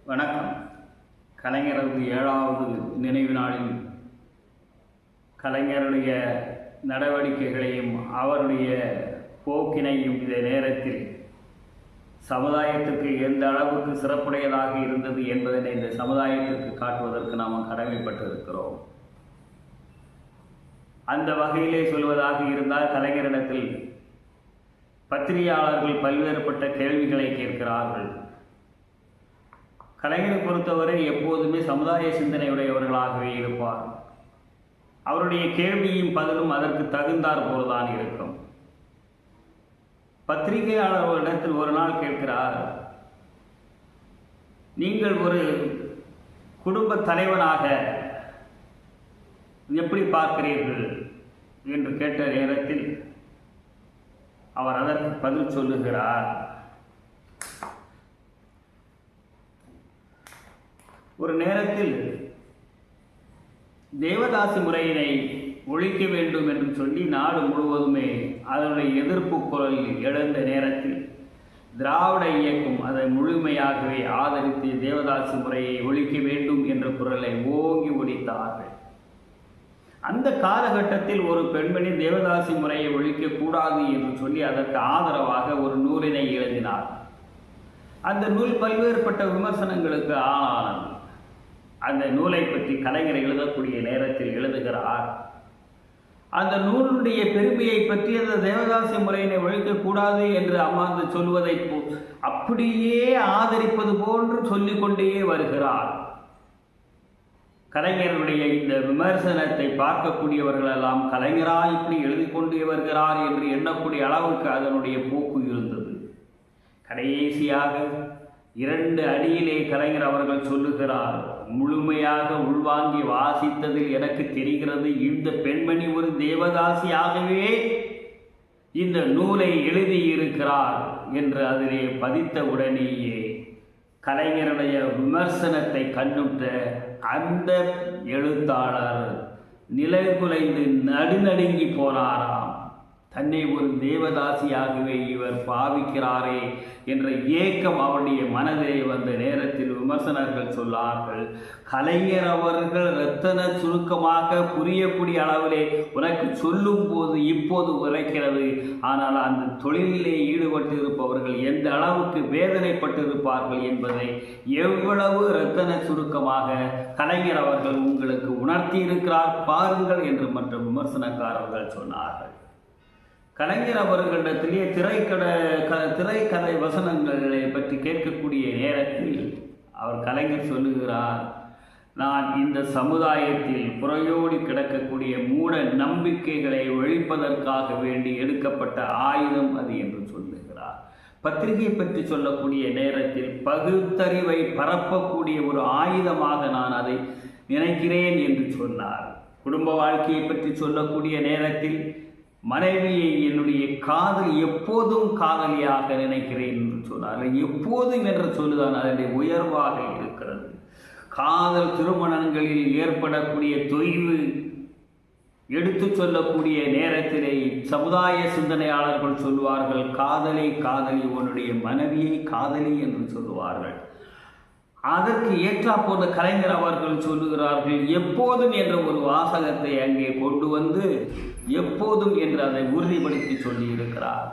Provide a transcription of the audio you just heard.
வணக்கம். கலைஞரது 7வது நினைவு நாளில் கலைஞருடைய நடவடிக்கைகளையும் அவருடைய போக்கினையும் இந்த நேரத்தில் சமுதாயத்திற்கு எந்த அளவுக்கு சிறப்புடையதாக இருந்தது என்பதனை இந்த சமுதாயத்திற்கு காட்டுவதற்கு நாம் கடமைப்பட்டிருக்கிறோம். அந்த வகையிலே சொல்வதாக இருந்தால், கலைஞரிடத்தில் பத்திரிகையாளர்கள் பல்வேறுபட்ட கேள்விகளை கேட்கிறார்கள். கலைஞரை பொறுத்தவரை எப்போதுமே சமுதாய சிந்தனையுடையவர்களாகவே இருப்பார். அவருடைய கேள்வியும் பதிலும் அதற்கு தகுந்தார் போல்தான் இருக்கும். பத்திரிகையாளர்களிடத்தில் ஒரு நாள் கேட்கிறார், நீங்கள் ஒரு குடும்ப தலைவனாக எப்படி பார்க்கிறீர்கள் என்று கேட்ட நேரத்தில் அவர் அதற்கு பதில் சொல்லுகிறார், ஒரு நேரத்தில் தேவதாசி முறையினை ஒழிக்க வேண்டும் என்று சொல்லி நாடு முழுவதுமே அதனுடைய எதிர்ப்பு குரல் எழுந்த நேரத்தில் திராவிட இயக்கம் அதை முழுமையாகவே ஆதரித்து தேவதாசி முறையை ஒழிக்க வேண்டும் என்ற குரலை ஓங்கி ஒலித்தார்கள். அந்த காலகட்டத்தில் ஒரு பெண்மணி தேவதாசி முறையை ஒழிக்கக்கூடாது என்று சொல்லி அதற்கு ஆதரவாக ஒரு நூலினை எழுதினார். அந்த நூல் பல்வேறுபட்ட விமர்சனங்களுக்கு ஆளானது. அந்த நூலை பற்றி கலைஞர் எழுதக்கூடிய நேரத்தில் எழுதுகிறார், அந்த நூலுடைய பெருமையை பற்றி அந்த தேவதாசி முறையினை ஒழிக்கக்கூடாது என்று அம்மாந்து சொல்வதை அப்படியே ஆதரிப்பது போன்று சொல்லிக்கொண்டே வருகிறார். கலைஞருடைய இந்த விமர்சனத்தை பார்க்கக்கூடியவர்களெல்லாம் கலைஞரா இப்படி எழுதி கொண்டே வருகிறார் என்று எண்ணக்கூடிய அளவுக்கு அதனுடைய போக்கு இருந்தது. கடைசியாக 2 அடியிலே கலைஞர் அவர்கள் சொல்லுகிறார், முழுமையாக உள்வாங்கி வாசித்ததில் எனக்கு தெரிகிறது, இந்த பெண்மணி ஒரு தேவதாசியாகவே இந்த நூலை எழுதியிருக்கிறார் என்று அதிலே பதித்த உடனேயே கலைஞருடைய விமர்சனத்தை கண்ணுற்ற அந்த எழுத்தாளர் நிலைகுலைந்து நடுநடுங்கி போனாராம். தன்னை ஒரு தேவதாசியாகவே இவர் பாவிக்கிறாரே என்ற ஏக்கம் அவருடைய மனதிலே வந்த நேரத்தில் விமர்சனர்கள் சொன்னார்கள், கலைஞர் அவர்கள் ரத்தன சுருக்கமாக புரியக்கூடிய அளவிலே உனக்கு சொல்லும் போது இப்போது உரைக்கிறது. ஆனால் அந்த தொழிலிலே ஈடுபட்டு இருப்பவர்கள் எந்த அளவுக்கு வேதனைப்பட்டிருப்பார்கள் என்பதை எவ்வளவு ரத்தன சுருக்கமாக கலைஞர் அவர்கள் உங்களுக்கு உணர்த்தி இருக்கிறார் பாருங்கள் என்று மற்ற விமர்சனக்காரர்கள் சொன்னார்கள். கலைஞர் அவர்களிடத்திலே திரைக்கதை வசனங்களை பற்றி கேட்கக்கூடிய நேரத்தில் அவர் கலைஞர் சொல்லுகிறார், நான் இந்த சமுதாயத்தில் புறையோடி கிடக்கக்கூடிய மூட நம்பிக்கைகளை ஒழிப்பதற்காக வேண்டி எடுக்கப்பட்ட ஆயுதம் அது என்று சொல்லுகிறார். பத்திரிகை பற்றி சொல்லக்கூடிய நேரத்தில் பகுத்தறிவை பரப்பக்கூடிய ஒரு ஆயுதமாக நான் அதை நினைக்கிறேன் என்று சொன்னார். குடும்ப வாழ்க்கையை பற்றி சொல்லக்கூடிய நேரத்தில் மனைவியை என்னுடைய காதல் எப்போதும் காதலியாக நினைக்கிறேன் என்று சொன்னார். எப்போதும் என்ற சொல்லுதான் அதனுடைய உயர்வாக இருக்கிறது. காதல் திருமணங்களில் ஏற்படக்கூடிய தொய்வு எடுத்து சொல்லக்கூடிய நேரத்திலே சமுதாய சிந்தனையாளர்கள் சொல்லுவார்கள், காதலை காதலி, உன்னுடைய மனைவியை காதலி என்று சொல்லுவார்கள். அதற்கு ஏற்றாப்போது கலைஞர் அவர்கள் சொல்லுகிறார்கள், எப்போதும் என்ற ஒரு வாசகத்தை அங்கே கொண்டு வந்து எப்போதும் என்று அதை உறுதிப்படுத்தி சொல்லியிருக்கிறார்.